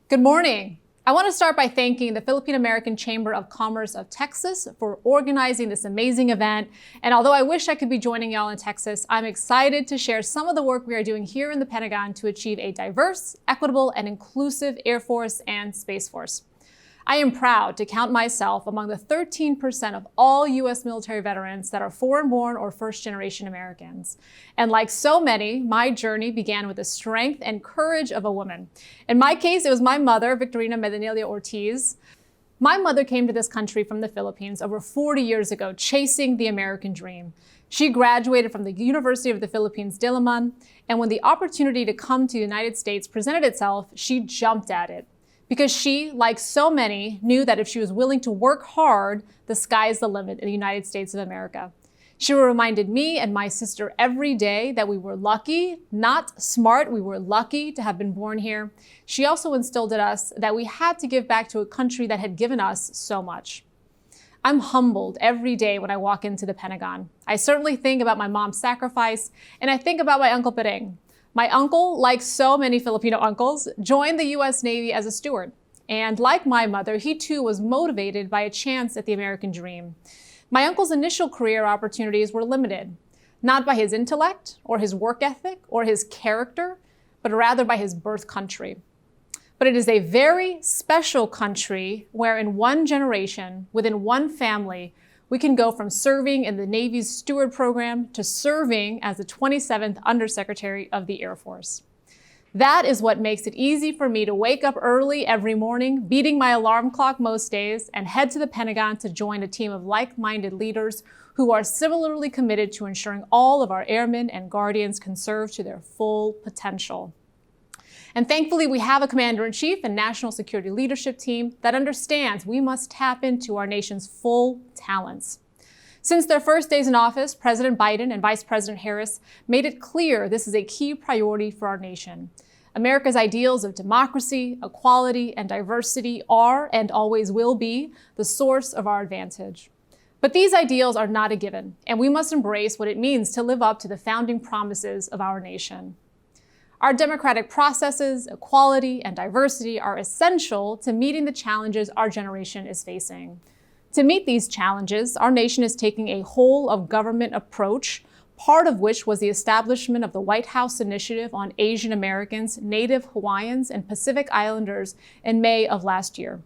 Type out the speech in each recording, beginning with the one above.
Good morning. I want to start by thanking the Filipino-American Chamber of Commerce of Texas for organizing this amazing event. And although I wish I could be joining y'all in Texas, I'm excited to share some of the work we are doing here in the Pentagon to achieve a diverse, equitable, and inclusive Air Force and Space Force. I am proud to count myself among the 13% of all U.S. military veterans that are foreign-born or first-generation Americans. And like so many, my journey began with the strength and courage of a woman. In my case, it was my mother, Victorina Medinilla Ortiz. My mother came to this country from the Philippines over 40 years ago, chasing the American dream. She graduated from the University of the Philippines, Diliman, and when the opportunity to come to the United States presented itself, she jumped at it. Because she, like so many, knew that if she was willing to work hard, the sky's the limit in the United States of America. She reminded me and my sister every day that we were lucky, not smart, we were lucky to have been born here. She also instilled in us that we had to give back to a country that had given us so much. I'm humbled every day when I walk into the Pentagon. I certainly think about my mom's sacrifice, and I think about my Uncle Pereng. My uncle, like so many Filipino uncles, joined the U.S. Navy as a steward. And like my mother, he too was motivated by a chance at the American dream. My uncle's initial career opportunities were limited, not by his intellect or his work ethic or his character, but rather by his birth country. But it is a very special country where in one generation, within one family, we can go from serving in the Navy's steward program to serving as the 27th Undersecretary of the Air Force. That is what makes it easy for me to wake up early every morning, beating my alarm clock most days, and head to the Pentagon to join a team of like-minded leaders who are similarly committed to ensuring all of our airmen and guardians can serve to their full potential. And thankfully, we have a Commander-in-Chief and National Security Leadership team that understands we must tap into our nation's full talents. Since their first days in office, President Biden and Vice President Harris made it clear this is a key priority for our nation. America's ideals of democracy, equality, and diversity are and always will be the source of our advantage. But these ideals are not a given, and we must embrace what it means to live up to the founding promises of our nation. Our democratic processes, equality, and diversity are essential to meeting the challenges our generation is facing. To meet these challenges, our nation is taking a whole-of-government approach, part of which was the establishment of the White House Initiative on Asian Americans, Native Hawaiians, and Pacific Islanders in May of last year.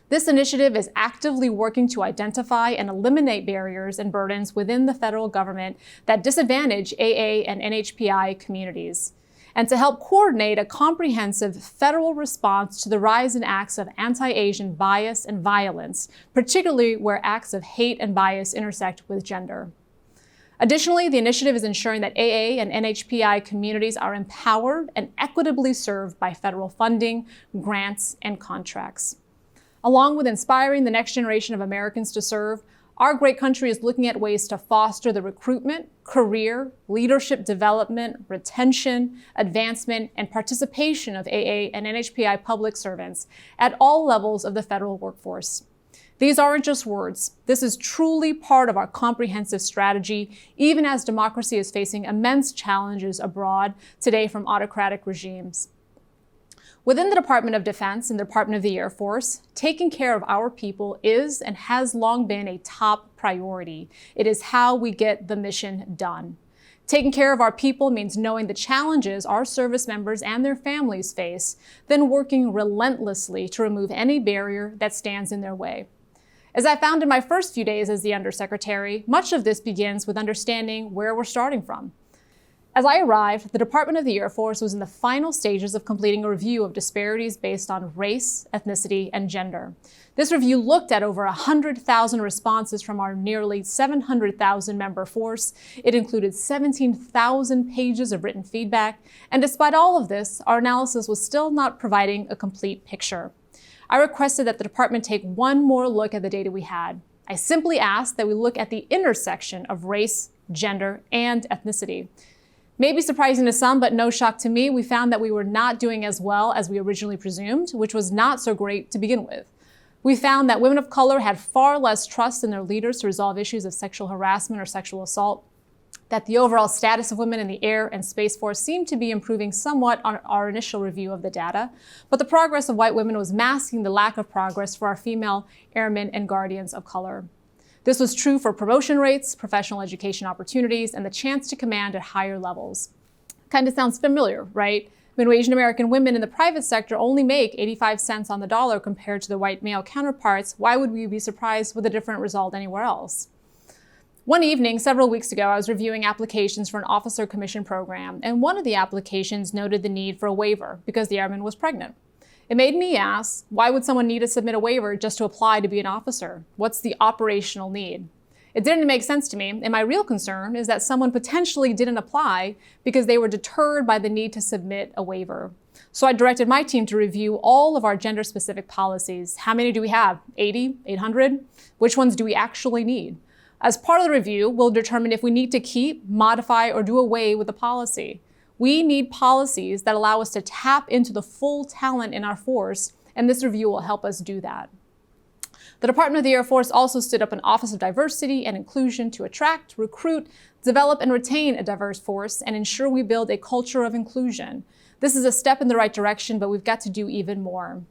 This initiative is actively working to identify and eliminate barriers and burdens within the federal government that disadvantage AA and NHPI communities, and to help coordinate a comprehensive federal response to the rise in acts of anti-Asian bias and violence, particularly where acts of hate and bias intersect with gender. Additionally, the initiative is ensuring that AA and NHPI communities are empowered and equitably served by federal funding, grants, and contracts. Along with inspiring the next generation of Americans to serve, our great country is looking at ways to foster the recruitment, career, leadership development, retention, advancement, and participation of AA and NHPI public servants at all levels of the federal workforce. These aren't just words. This is truly part of our comprehensive strategy, even as democracy is facing immense challenges abroad today from autocratic regimes. Within the Department of Defense and the Department of the Air Force, taking care of our people is and has long been a top priority. It is how we get the mission done. Taking care of our people means knowing the challenges our service members and their families face, then working relentlessly to remove any barrier that stands in their way. As I found in my first few days as the Undersecretary, much of this begins with understanding where we're starting from. As I arrived, the Department of the Air Force was in the final stages of completing a review of disparities based on race, ethnicity, and gender. This review looked at over 100,000 responses from our nearly 700,000 member force. It included 17,000 pages of written feedback, and despite all of this, our analysis was still not providing a complete picture. I requested that the department take one more look at the data we had. I simply asked that we look at the intersection of race, gender, and ethnicity. Maybe surprising to some, but no shock to me, we found that we were not doing as well as we originally presumed, which was not so great to begin with. We found that women of color had far less trust in their leaders to resolve issues of sexual harassment or sexual assault. that the overall status of women in the Air and Space Force seemed to be improving somewhat on our initial review of the data, but the progress of white women was masking the lack of progress for our female airmen and guardians of color. This was true for promotion rates, professional education opportunities, and the chance to command at higher levels. Kind of sounds familiar, right? When Asian American women in the private sector only make 85 cents on the dollar compared to their white male counterparts, why would we be surprised with a different result anywhere else? One evening, several weeks ago, I was reviewing applications for an officer commission program, and one of the applications noted the need for a waiver because the airman was pregnant. It made me ask, why would someone need to submit a waiver just to apply to be an officer? What's the operational need? It didn't make sense to me, and my real concern is that someone potentially didn't apply because they were deterred by the need to submit a waiver. So I directed my team to review all of our gender-specific policies. How many do we have? 80? 800? Which ones do we actually need? As part of the review, we'll determine if we need to keep, modify, or do away with the policy. We need policies that allow us to tap into the full talent in our force, and this review will help us do that. The Department of the Air Force also stood up an Office of Diversity and Inclusion to attract, recruit, develop, and retain a diverse force and ensure we build a culture of inclusion. This is a step in the right direction, but we've got to do even more.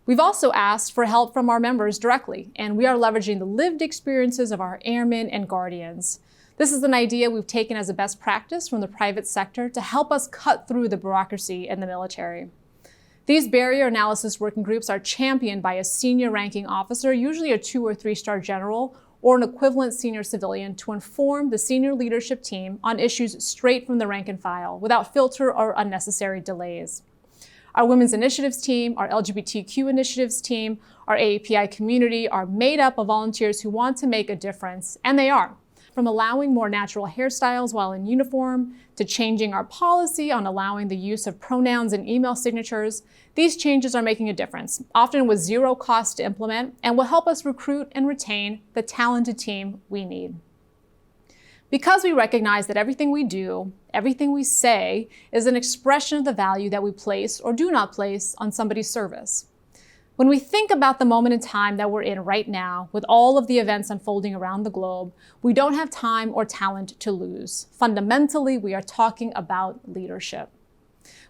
We've also asked for help from our members directly, and we are leveraging the lived experiences of our airmen and guardians. This is an idea we've taken as a best practice from the private sector to help us cut through the bureaucracy in the military. These barrier analysis working groups are championed by a senior ranking officer, usually a 2- or 3-star general, or an equivalent senior civilian, to inform the senior leadership team on issues straight from the rank and file, without filter or unnecessary delays. Our Women's Initiatives team, our LGBTQ Initiatives team, our AAPI community are made up of volunteers who want to make a difference, and they are. From allowing more natural hairstyles while in uniform, to changing our policy on allowing the use of pronouns in email signatures, these changes are making a difference, often with zero cost to implement, and will help us recruit and retain the talented team we need. Because we recognize that everything we do, everything we say, is an expression of the value that we place or do not place on somebody's service. When we think about the moment in time that we're in right now, with all of the events unfolding around the globe, we don't have time or talent to lose. Fundamentally, we are talking about leadership.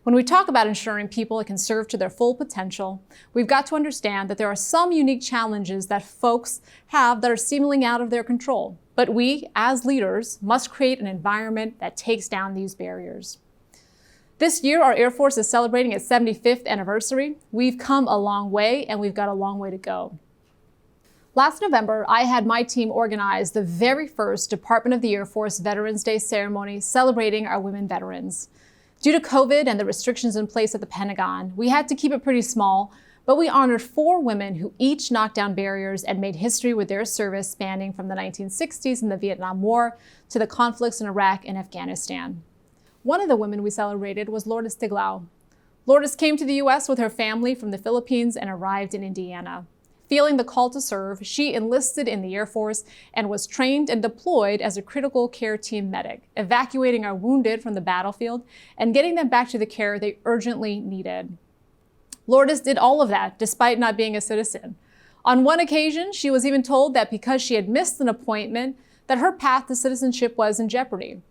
When we talk about ensuring people can serve to their full potential, we've got to understand that there are some unique challenges that folks have that are seemingly out of their control. But we, as leaders, must create an environment that takes down these barriers. This year, our Air Force is celebrating its 75th anniversary. We've come a long way, and we've got a long way to go. Last November, I had my team organize the very first Department of the Air Force Veterans Day ceremony celebrating our women veterans. Due to COVID and the restrictions in place at the Pentagon, we had to keep it pretty small, but we honored 4 women who each knocked down barriers and made history with their service spanning from the 1960s and the Vietnam War to the conflicts in Iraq and Afghanistan. One of the women we celebrated was Lourdes Tiglao. Lourdes came to the U.S. with her family from the Philippines and arrived in Indiana. Feeling the call to serve, she enlisted in the Air Force and was trained and deployed as a critical care team medic, evacuating our wounded from the battlefield and getting them back to the care they urgently needed. Lourdes did all of that despite not being a citizen. On one occasion, she was even told that because she had missed an appointment, that her path to citizenship was in jeopardy.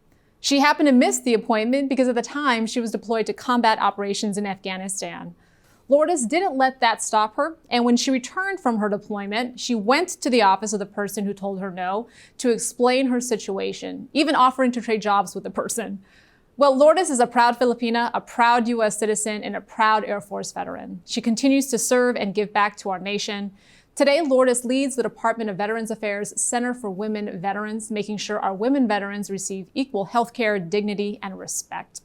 She happened to miss the appointment because at the time she was deployed to combat operations in Afghanistan. Lourdes didn't let that stop her, and when she returned from her deployment, she went to the office of the person who told her no to explain her situation, even offering to trade jobs with the person. Well, Lourdes is a proud Filipina, a proud U.S. citizen, and a proud Air Force veteran. She continues to serve and give back to our nation. Today, Lourdes leads the Department of Veterans Affairs Center for Women Veterans, making sure our women veterans receive equal healthcare, dignity, and respect.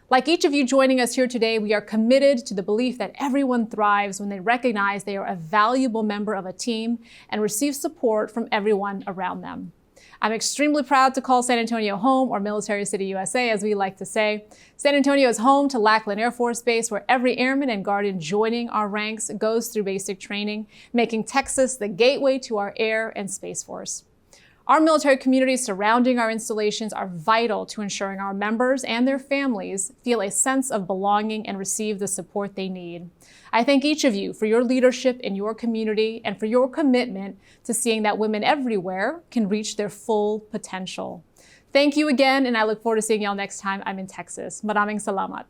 Like each of you joining us here today, we are committed to the belief that everyone thrives when they recognize they are a valuable member of a team and receive support from everyone around them. I'm extremely proud to call San Antonio home, or Military City, USA, as we like to say. San Antonio is home to Lackland Air Force Base, where every airman and guardian joining our ranks goes through basic training, making Texas the gateway to our Air and Space Force. Our military communities surrounding our installations are vital to ensuring our members and their families feel a sense of belonging and receive the support they need. I thank each of you for your leadership in your community and for your commitment to seeing that women everywhere can reach their full potential. Thank you again, and I look forward to seeing y'all next time I'm in Texas. Maraming salamat.